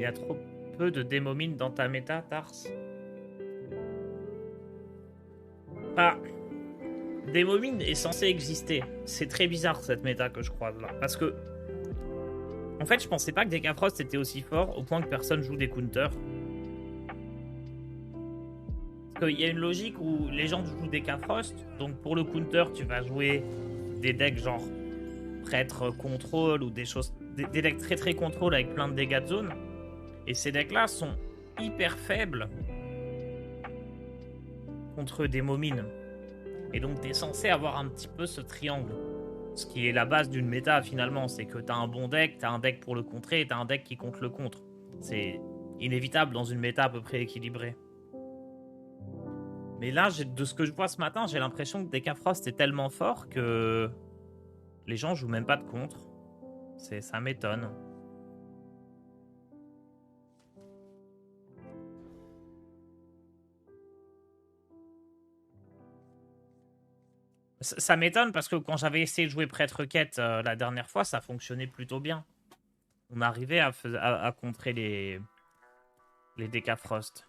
Il y a trop peu de démomines dans ta méta, Tars. Ah, démomine est censé exister. C'est très bizarre cette méta que je croise là. Parce que, en fait, je pensais pas que Decafrost était aussi fort au point que personne joue des counters. Parce qu'il y a une logique où les gens jouent Decafrost, donc pour le counter, tu vas jouer des decks genre prêtre contrôle ou des choses, des decks très très contrôle avec plein de dégâts de zone. Et ces decks-là sont hyper faibles contre des momines. Et donc t'es censé avoir un petit peu ce triangle. Ce qui est la base d'une méta finalement, c'est que t'as un bon deck, t'as un deck pour le contrer et t'as un deck qui contre le contre. C'est inévitable dans une méta à peu près équilibrée. Mais là, de ce que je vois ce matin, j'ai l'impression que Decafrost est tellement fort que les gens jouent même pas de contre. Ça m'étonne. Ça m'étonne parce que quand j'avais essayé de jouer Prêtre Quête la dernière fois, ça fonctionnait plutôt bien. On arrivait à contrer les Decafrost.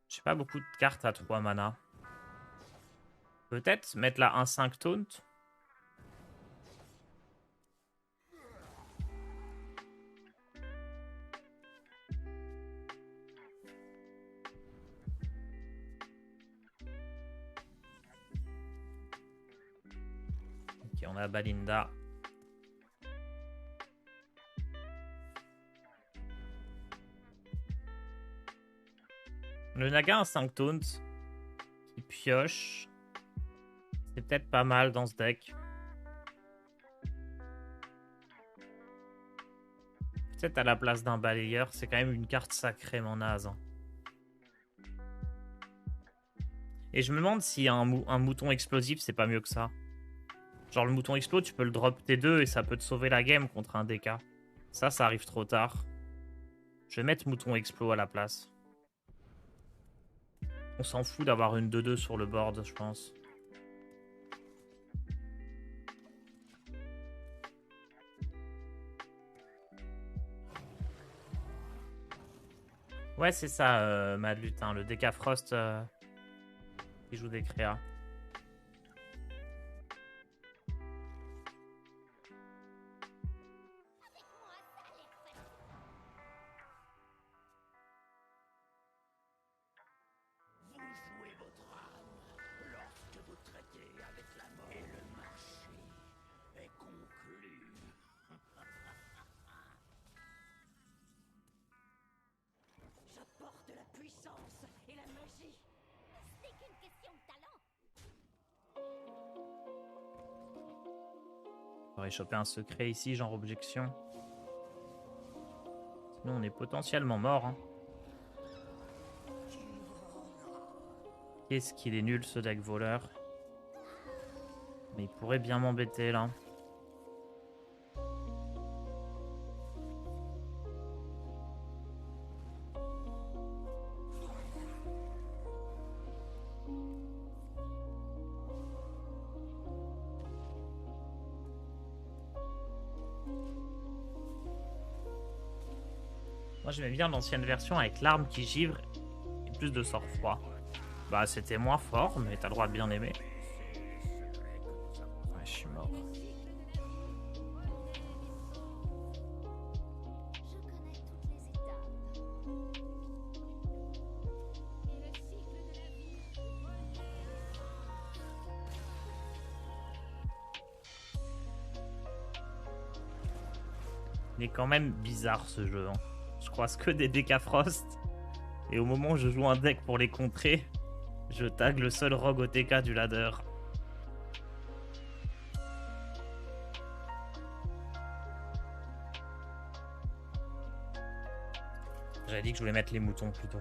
J'ai pas beaucoup de cartes à 3 mana. Peut-être mettre la 1-5 taunt. Ok, on a Balinda. Le Naga 1-5 taunt qui pioche. C'est peut-être pas mal dans ce deck. Peut-être à la place d'un balayeur, c'est quand même une carte sacrément naze. Hein. Et je me demande si un mouton explosif, c'est pas mieux que ça. Genre le mouton explo, tu peux le drop T2 et ça peut te sauver la game contre un DK. Ça arrive trop tard. Je vais mettre mouton explo à la place. On s'en fout d'avoir une 2-2 sur le board, je pense. Ouais, c'est ça, Mad Lutin. Le Decafrost qui joue des créas. J'aurais chopé un secret ici, genre objection. Sinon, on est potentiellement mort. Hein. Qu'est-ce qu'il est nul ce deck voleur. Mais il pourrait bien m'embêter là. Moi j'aimais bien l'ancienne version avec l'arme qui givre et plus de sort froid. Bah c'était moins fort, mais t'as le droit de bien aimer. Ouais, je suis mort. Il est quand même bizarre ce jeu. Hein. Je croise que des Decafrost. Et au moment où je joue un deck pour les contrer, je tag le seul rogue au TK du ladder. J'avais dit que je voulais mettre les moutons plutôt.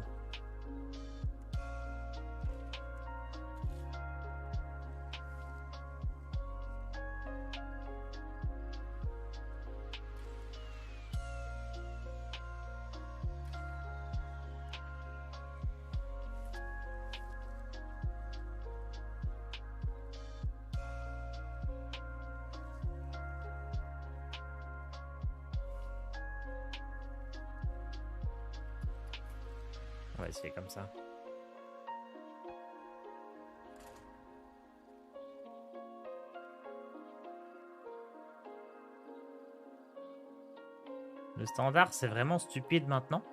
On va essayer comme ça. Le standard, c'est vraiment stupide maintenant?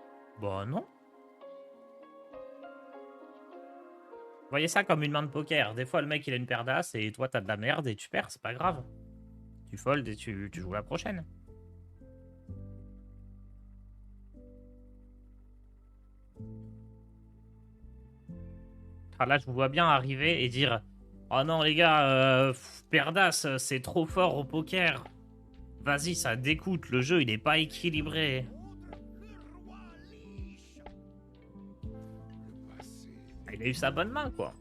Bah non. Voyez ça comme une main de poker. Des fois, le mec, il a une paire d'as et toi, t'as de la merde et tu perds, c'est pas grave. Tu fold et tu joues la prochaine. Ah, là, je vous vois bien arriver et dire « Oh non, les gars, paire d'as, c'est trop fort au poker. Vas-y, ça découte, le jeu, il est pas équilibré. » Il a eu sa bonne main, quoi.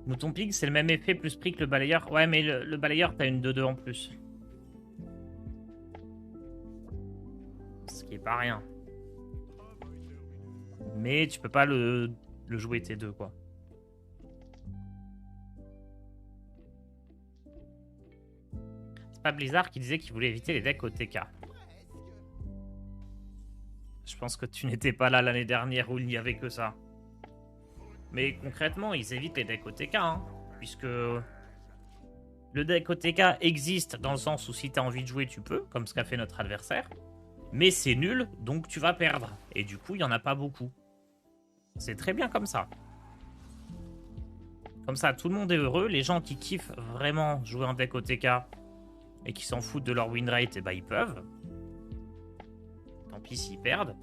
Mouton Pig, c'est le même effet plus prix que le balayeur. Ouais, mais le balayeur, t'as une 2-2 en plus. Ce qui est pas rien. Mais tu peux pas le jouer T2, quoi. C'est pas Blizzard qui disait qu'il voulait éviter les decks au TK. Je pense que tu n'étais pas là l'année dernière où il n'y avait que ça. Mais concrètement, ils évitent les decks OTK, hein, puisque le deck OTK existe dans le sens où si tu as envie de jouer, tu peux, comme ce qu'a fait notre adversaire. Mais c'est nul, donc tu vas perdre. Et du coup, il n'y en a pas beaucoup. C'est très bien comme ça. Comme ça, tout le monde est heureux. Les gens qui kiffent vraiment jouer en deck OTK et qui s'en foutent de leur win rate, eh ben, ils peuvent. Tant pis s'ils perdent.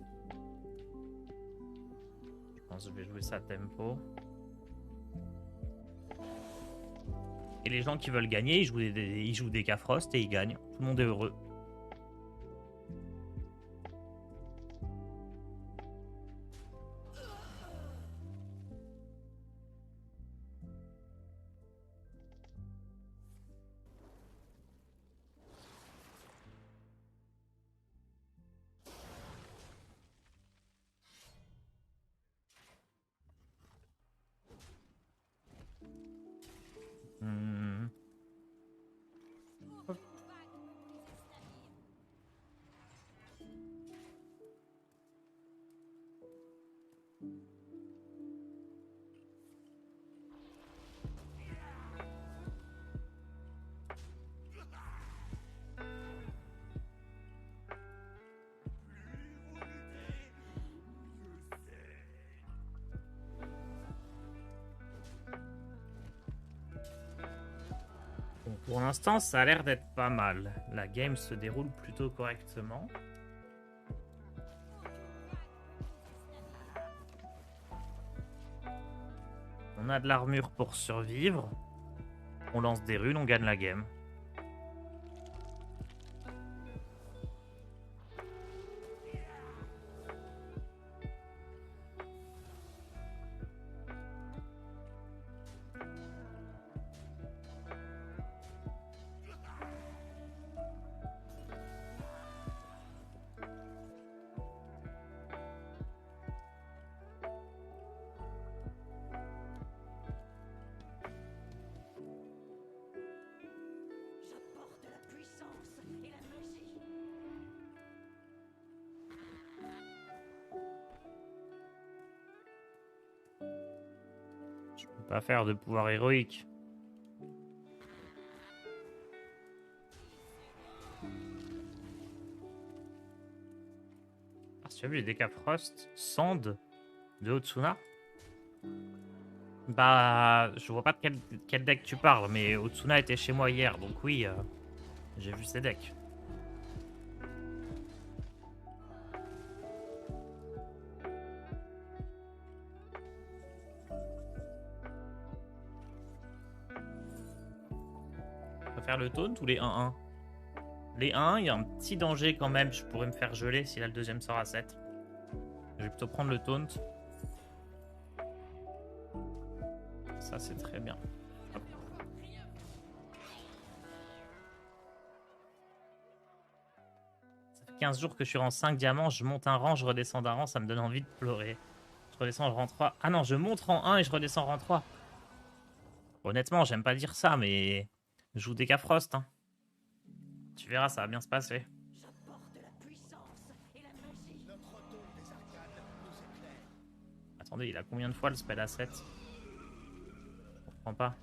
Je pense que je vais jouer ça tempo. Et les gens qui veulent gagner, ils jouent des K-Frost et ils gagnent. Tout le monde est heureux. Bon, pour l'instant, ça a l'air d'être pas mal. La game se déroule plutôt correctement. On a de l'armure pour survivre. On lance des runes, on gagne la game. Je peux pas faire de pouvoir héroïque. Ah, si tu as vu les DK Frost, Sand de Otsuna? Bah, je vois pas de quel deck tu parles, mais Otsuna était chez moi hier, donc oui, j'ai vu ses decks. On va faire le taunt ou les 1-1? Les 1-1, il y a un petit danger quand même, je pourrais me faire geler si là le deuxième sort à 7. Je vais plutôt prendre le taunt. Ça, c'est très bien. Hop. Ça fait 15 jours que je suis rang 5 diamants, je monte un rang, je redescends d'un rang, ça me donne envie de pleurer. Je redescends rang 3. Ah non, je monte rang 1 et je redescends rang 3. Honnêtement, j'aime pas dire ça, mais Joue Decafrost, hein. Tu verras, ça va bien se passer. Attendez, il a combien de fois le spell à 7? Je comprends pas.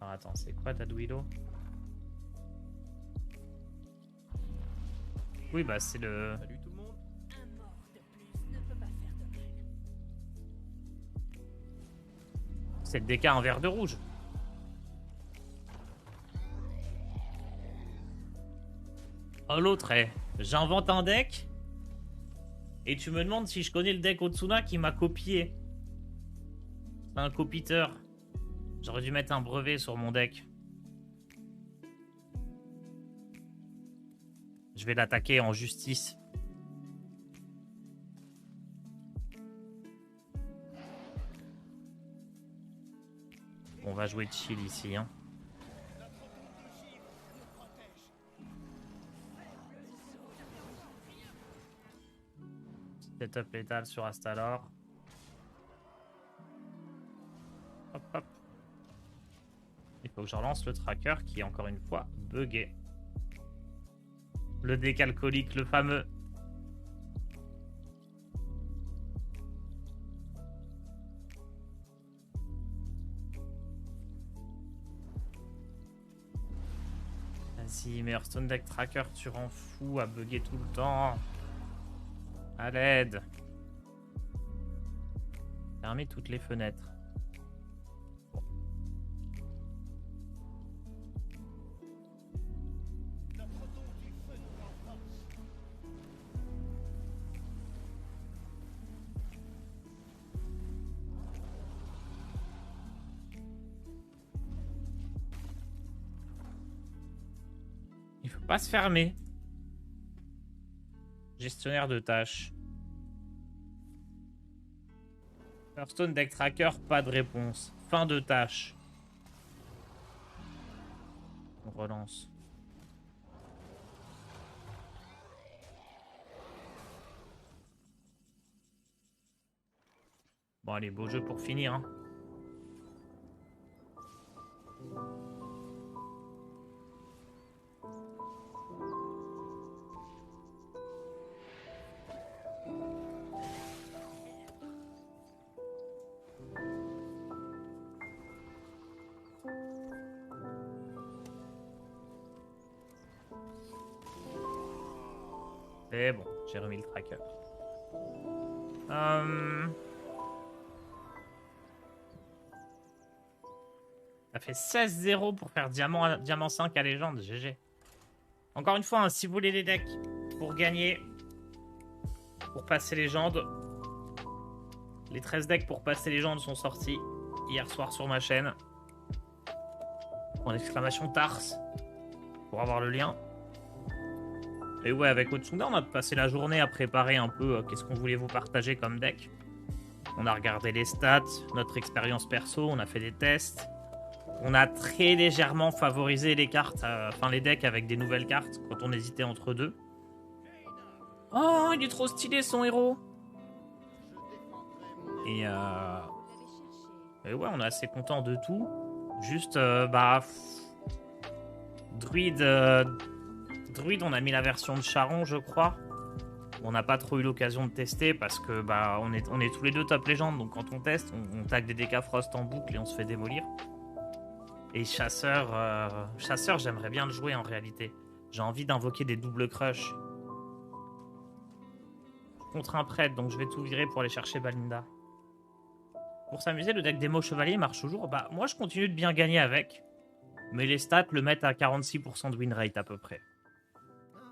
Alors attends, c'est quoi Tadwilo? Oui, bah c'est le... Salut tout le monde. Un mort de plus ne peut pas faire de mal. C'est le DK en vert de rouge. Oh l'autre est... J'invente un deck et tu me demandes si je connais le deck Otsuna qui m'a copié. C'est un copiteur. J'aurais dû mettre un brevet sur mon deck. Je vais l'attaquer en justice. On va jouer chill ici, hein. Setup létal sur Astalor. Hop hop. Il faut que je relance le tracker qui est encore une fois buggé. Le décalcolique, le fameux. Vas-y, mais Hearthstone Deck Tracker, tu rends fou à bugger tout le temps. À l'aide. Fermez toutes les fenêtres. Il faut pas se fermer. Gestionnaire de tâches. Hearthstone Deck Tracker, pas de réponse. Fin de tâche. On relance. Bon allez, beau jeu pour finir, hein. C'est bon, j'ai remis le tracker. Ça fait 16-0 pour faire diamant 5 à légende, GG. Encore une fois, hein, si vous voulez les decks pour gagner, pour passer légende, les 13 decks pour passer légende sont sortis hier soir sur ma chaîne. En exclamation Tars pour avoir le lien. Et ouais, avec Otsuna, on a passé la journée à préparer un peu qu'est-ce qu'on voulait vous partager comme deck. On a regardé les stats, notre expérience perso, on a fait des tests. On a très légèrement favorisé les cartes, enfin les decks avec des nouvelles cartes quand on hésitait entre deux. Oh, il est trop stylé son héros. Et ouais, on est assez content de tout. Juste, Druide, on a mis la version de Charon, je crois. On n'a pas trop eu l'occasion de tester parce que on est tous les deux top légende. Donc quand on teste, on tag des Decafrost en boucle et on se fait démolir. Et chasseur, j'aimerais bien le jouer en réalité. J'ai envie d'invoquer des doubles crush. Contre un prêtre, donc je vais tout virer pour aller chercher Balinda. Pour s'amuser, le deck démo chevalier marche toujours. Moi je continue de bien gagner avec. Mais les stats le mettent à 46% de win rate à peu près.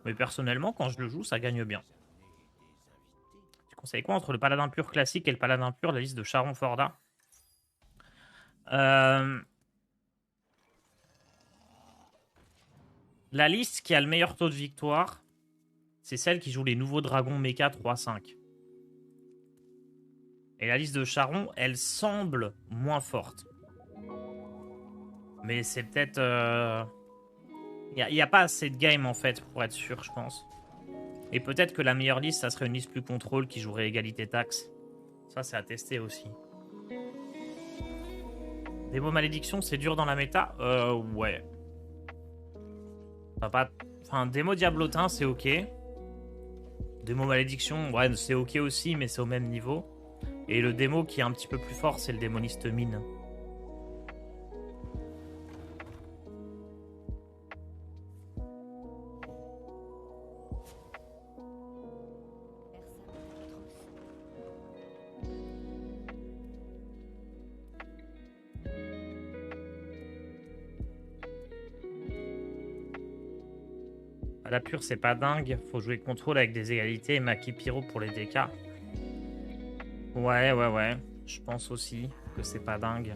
Mais personnellement, quand je le joue, ça gagne bien. Tu conseilles quoi entre le paladin pur classique et le paladin pur, la liste de Charon Forda? La liste qui a le meilleur taux de victoire, c'est celle qui joue les nouveaux dragons mecha 3-5. Et la liste de Charon, elle semble moins forte. Mais c'est peut-être... Il n'y a pas assez de game en fait pour être sûr, je pense. Et peut-être que la meilleure liste, ça serait une liste plus contrôle qui jouerait égalité taxe. Ça, c'est à tester aussi. Démo malédiction, c'est dur dans la méta? Ouais. Enfin, démo diablotin, c'est ok. Démo malédiction, ouais, c'est ok aussi, mais c'est au même niveau. Et le démo qui est un petit peu plus fort, c'est le démoniste mine. À la pure, c'est pas dingue. Faut jouer contrôle avec des égalités et Maki Pyro pour les DK. Ouais. Je pense aussi que c'est pas dingue.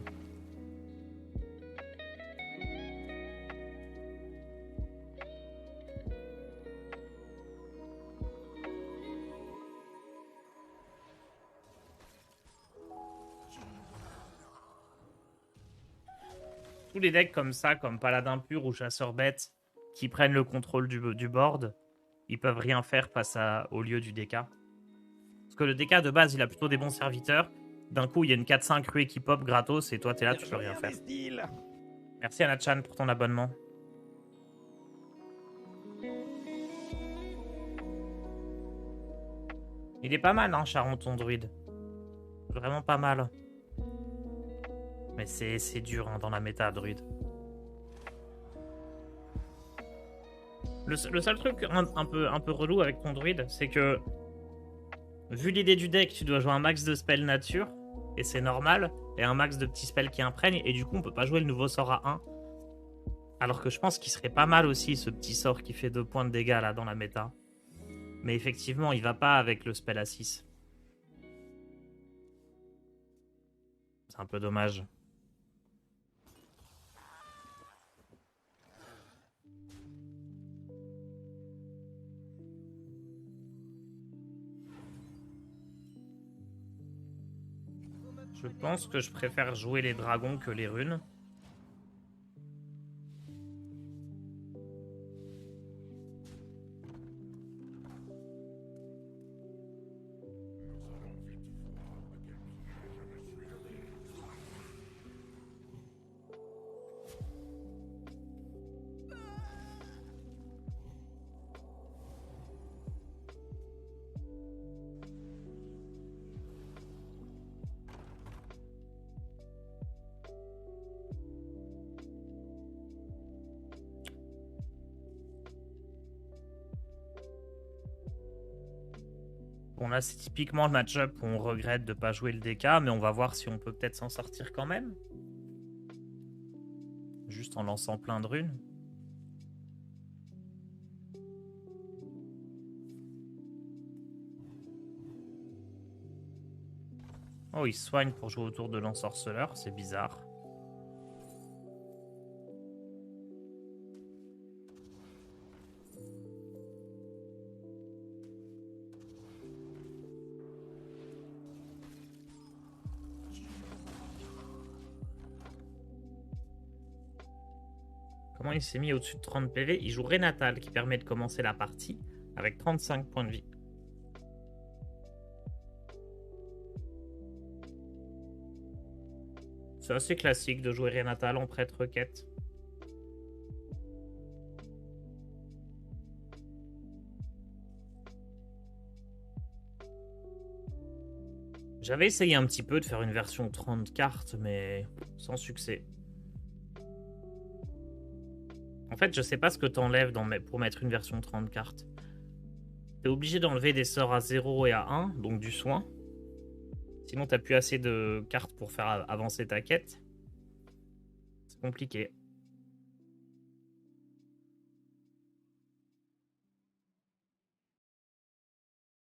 Tous les decks comme ça, comme Paladin pur ou Chasseur bête, qui prennent le contrôle du board, ils peuvent rien faire face au lieu du DK. Parce que le DK de base, il a plutôt des bons serviteurs. D'un coup, il y a une 4-5 ruée qui pop gratos et toi, t'es là, tu peux rien faire. Merci Anachan pour ton abonnement. Il est pas mal, hein, Charenton druide. Vraiment pas mal. Mais c'est dur hein, dans la méta, druide. Le seul truc un peu relou avec ton druide, c'est que vu l'idée du deck, tu dois jouer un max de spell nature, et c'est normal, et un max de petits spells qui imprègnent, et du coup on peut pas jouer le nouveau sort à 1. Alors que je pense qu'il serait pas mal aussi ce petit sort qui fait 2 points de dégâts là dans la méta. Mais effectivement, il va pas avec le spell à 6. C'est un peu dommage. Je pense que je préfère jouer les dragons que les runes. Bon là c'est typiquement le match-up où on regrette de pas jouer le DK, mais on va voir si on peut peut-être s'en sortir quand même. Juste en lançant plein de runes. Oh, il soigne pour jouer autour de l'ensorceleur, c'est bizarre. Comment il s'est mis au-dessus de 30 PV? Il joue Renatal qui permet de commencer la partie avec 35 points de vie. C'est assez classique de jouer Renatal en prêtre quête. J'avais essayé un petit peu de faire une version 30 cartes, mais sans succès. En fait, je sais pas ce que t'enlèves pour mettre une version 30 cartes. T'es obligé d'enlever des sorts à 0 et à 1, donc du soin. Sinon, t'as plus assez de cartes pour faire avancer ta quête. C'est compliqué.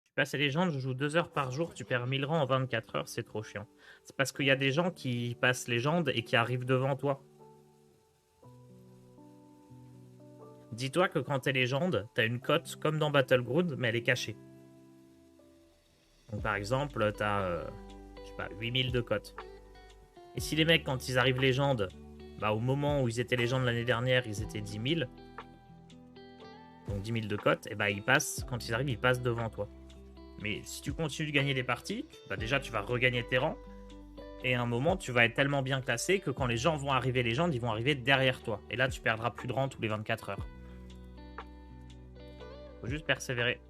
Tu passes les légendes, je joue 2 heures par jour, tu perds 1000 rangs en 24 heures, c'est trop chiant. C'est parce qu'il y a des gens qui passent légende et qui arrivent devant toi. Dis-toi que quand t'es légende, t'as une cote comme dans Battleground, mais elle est cachée. Donc par exemple, t'as, je sais pas, 8000 de cote. Et si les mecs, quand ils arrivent légende, bah au moment où ils étaient légende l'année dernière, ils étaient 10 000, donc 10 000 de cote, et bah ils passent, quand ils arrivent, ils passent devant toi. Mais si tu continues de gagner des parties, bah déjà tu vas regagner tes rangs, et à un moment tu vas être tellement bien classé que quand les gens vont arriver, ils vont arriver derrière toi. Et là tu perdras plus de rangs tous les 24 heures. Faut juste persévérer.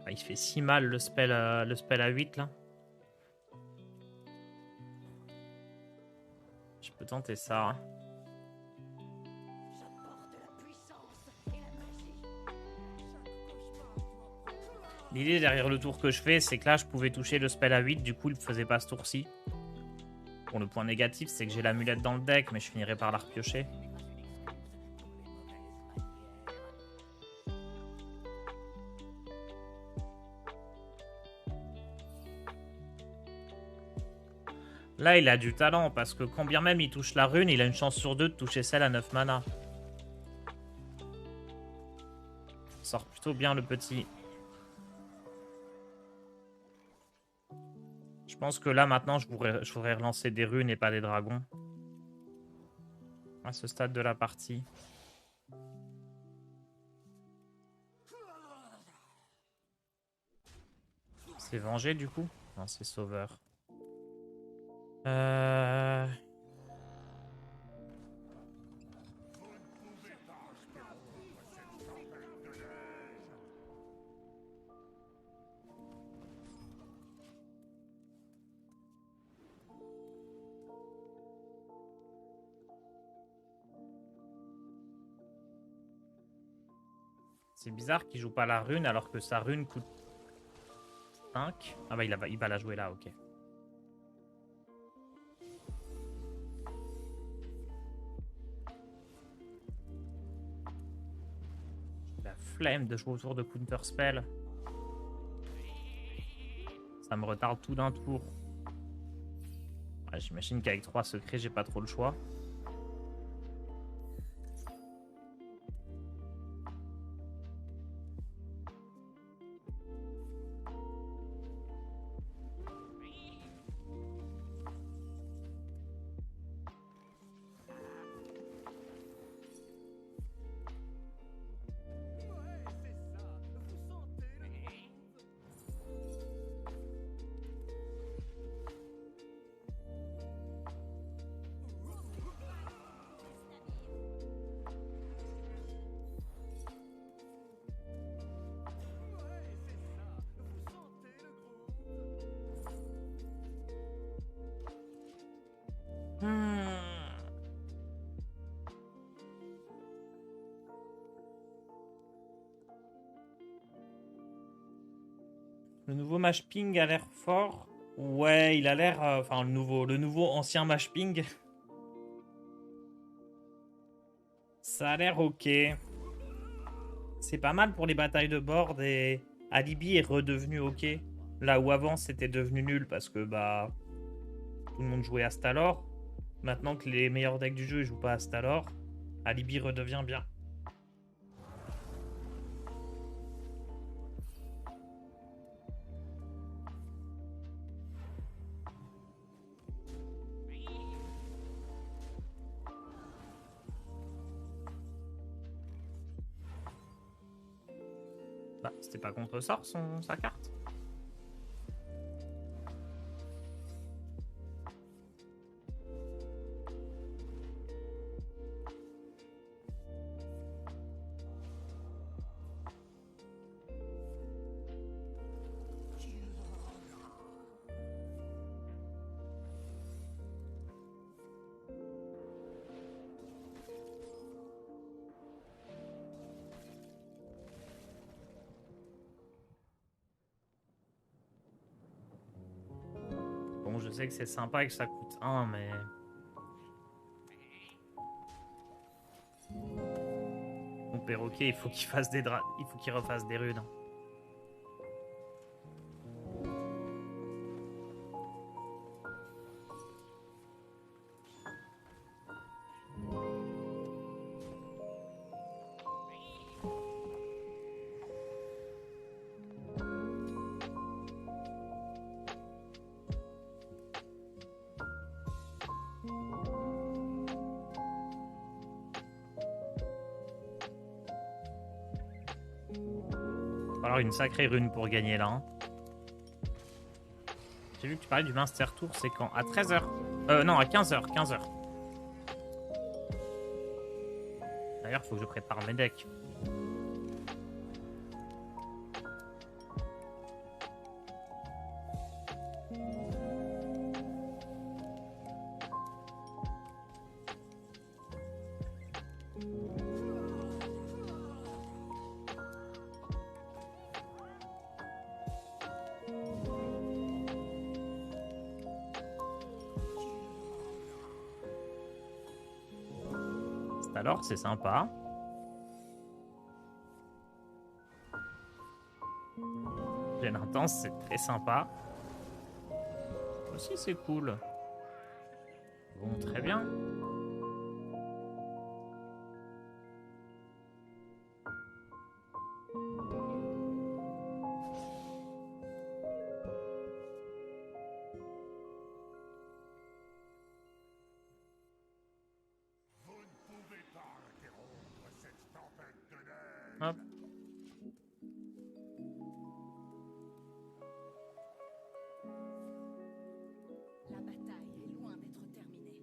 Ah, il fait si mal le spell à 8 là. Je peux tenter ça. Hein. L'idée derrière le tour que je fais, c'est que là je pouvais toucher le spell à 8, du coup il ne faisait pas ce tour-ci. Bon, le point négatif, c'est que j'ai l'amulette dans le deck, mais je finirai par la repiocher. Là, il a du talent, parce que quand bien même il touche la rune, il a une chance sur 2 de toucher celle à 9 mana. Il sort plutôt bien le petit. Je pense que là, maintenant, je voudrais relancer des runes et pas des dragons. À ce stade de la partie. C'est vengé, du coup? Non, c'est sauveur. C'est bizarre qu'il joue pas la rune alors que sa rune coûte 5. Ah bah il va la jouer là, ok. La flemme de jouer autour de counter spell. Ça me retarde tout d'un tour. Ouais, j'imagine qu'avec 3 secrets, j'ai pas trop le choix. Le nouveau match ping a l'air fort. Ouais, il a l'air... Enfin, le nouveau ancien match ping. Ça a l'air ok. C'est pas mal pour les batailles de board et Alibi est redevenu ok. Là où avant c'était devenu nul parce que bah tout le monde jouait Astalor. Maintenant que les meilleurs decks du jeu ils jouent pas Astalor, Alibi redevient bien. Bah, c'était pas contre sort sa carte. Bon, je sais que c'est sympa et que ça coûte 1, mais... Mon perroquet, il faut qu'il fasse des il faut qu'il refasse des runes. Alors une sacrée rune pour gagner là. Hein. J'ai vu que tu parlais du Master Tour, c'est quand? À 13h. Non, à 15h. 15h. D'ailleurs, faut que je prépare mes decks. Alors, c'est sympa. Gêne intense, c'est très sympa. Aussi, c'est cool. Bon, très bien. Hop. La bataille est loin d'être terminée.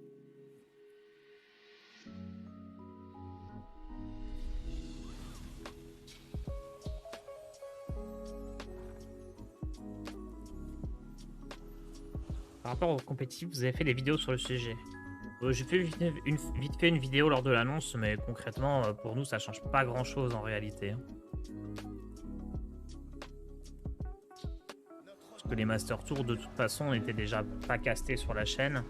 Par rapport au compétitif, vous avez fait des vidéos sur le sujet. J'ai fait vite fait une vidéo lors de l'annonce, mais concrètement, pour nous, ça change pas grand-chose en réalité. Hein. Parce que les Master Tours, de toute façon, n'étaient déjà pas castés sur la chaîne.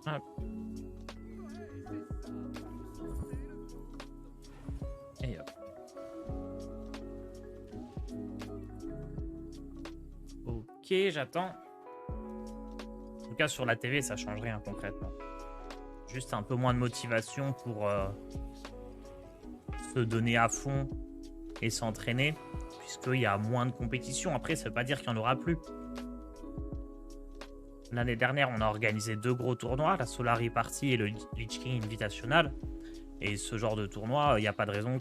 Hop. Et hop. Ok, j'attends. En tout cas, sur la TV, ça change rien concrètement. Juste un peu moins de motivation pour se donner à fond et s'entraîner, puisqu'il y a moins de compétition. Après, ça veut pas dire qu'il n'y en aura plus. L'année dernière, on a organisé 2 gros tournois, la Solari Party et le Lich King Invitational. Et ce genre de tournoi, il n'y a pas de raison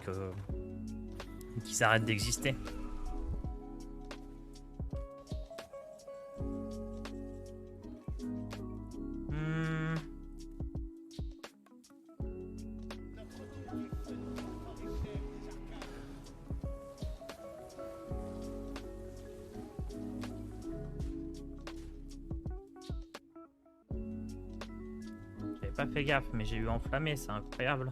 qu'ils arrêtent d'exister. Pas fait gaffe, mais j'ai eu enflammé, c'est incroyable.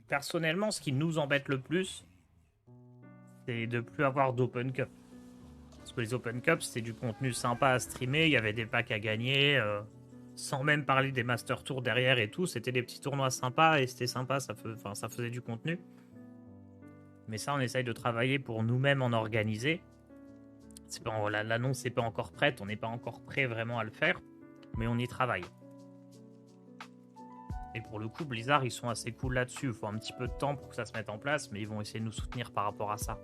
Personnellement, ce qui nous embête le plus, c'est de plus avoir d'Open Cup. Parce que les Open Cup, c'était du contenu sympa à streamer, il y avait des packs à gagner, sans même parler des Master Tours derrière et tout. C'était des petits tournois sympas et c'était sympa, ça faisait du contenu. Mais ça, on essaye de travailler pour nous-mêmes en organiser. L'annonce n'est pas encore prête, on n'est pas encore prêt vraiment à le faire, mais on y travaille. Et pour le coup, Blizzard, ils sont assez cool là-dessus. Il faut un petit peu de temps pour que ça se mette en place, mais ils vont essayer de nous soutenir par rapport à ça.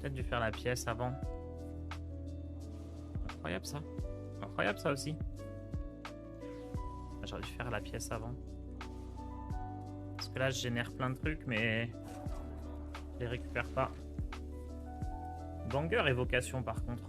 Peut-être dû faire la pièce avant. Incroyable ça. Incroyable ça aussi. J'aurais dû faire la pièce avant. Parce que là, je génère plein de trucs, mais je les récupère pas. Banger évocation par contre.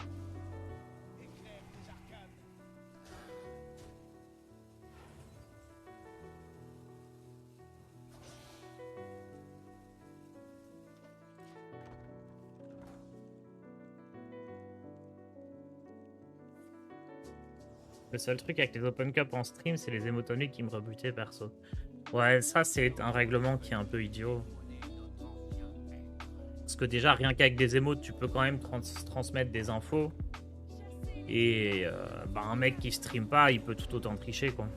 Le seul truc avec les Open Cup en stream, c'est les émotoniques qui me rebutaient perso. Ouais, ça c'est un règlement qui est un peu idiot. Parce que déjà, rien qu'avec des émotes, tu peux quand même transmettre des infos. Et bah, un mec qui stream pas, il peut tout autant tricher, quoi.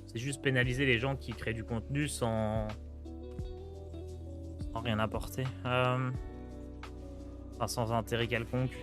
C'est juste pénaliser les gens qui créent du contenu sans rien apporter. Enfin, sans intérêt quelconque.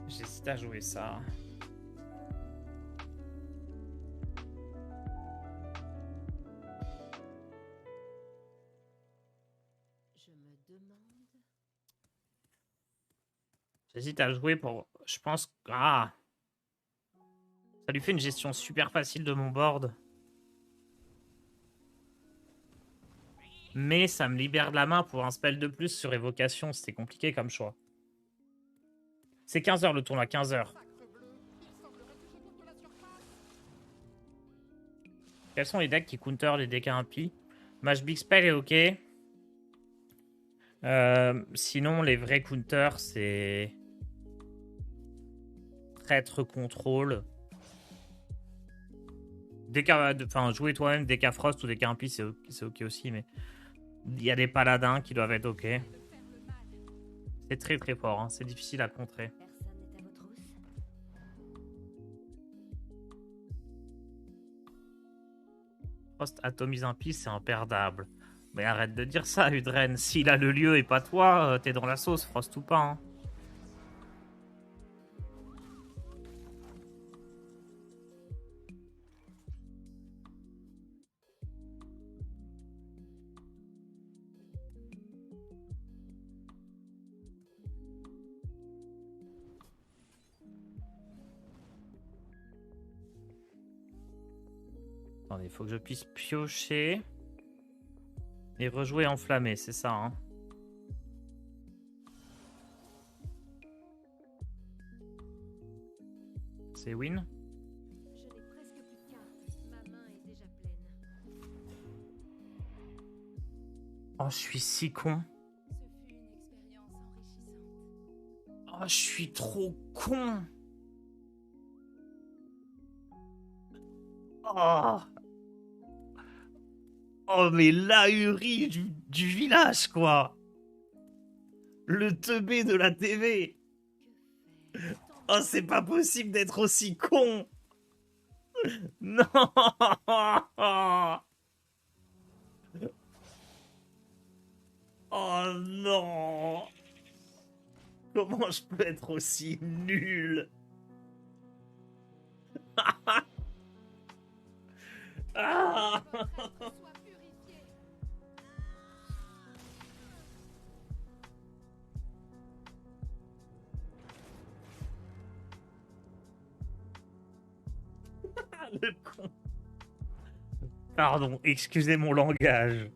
J'hésite à jouer ça. Je me demande. J'hésite à jouer pour... Je pense... Ah! Ça lui fait une gestion super facile de mon board. Mais ça me libère de la main pour un spell de plus sur évocation. C'était compliqué comme choix. C'est 15h le tournoi, 15h. Quels sont les decks qui counter les decks impies? Match Big Spell est ok. Sinon, les vrais counters, c'est... Traître contrôle. Enfin, jouer toi-même des cas Frost ou des cas impies, c'est ok aussi, mais... Il y a des paladins qui doivent être ok. C'est très très fort, hein. C'est difficile à contrer. Personne n'est à vos trousses. Frost atomise un pis, c'est imperdable. Mais arrête de dire ça, Udren. S'il a le lieu et pas toi, t'es dans la sauce, Frost ou pas. Hein. Attendez, il faut que je puisse piocher et rejouer enflammé, c'est ça. Hein. C'est win. Je n'ai presque plus de cartes. Ma main est déjà pleine. Oh, je suis si con. Ce fut une expérience enrichissante. Oh, je suis trop con. Oh. Oh, mais l'ahurie du village, quoi. Le teubé de la TV. Que faire? Oh, c'est pas possible d'être aussi con. Non. Oh non. Comment je peux être aussi nul? Ah. Sois purifié. Le con. Pardon, excusez mon langage.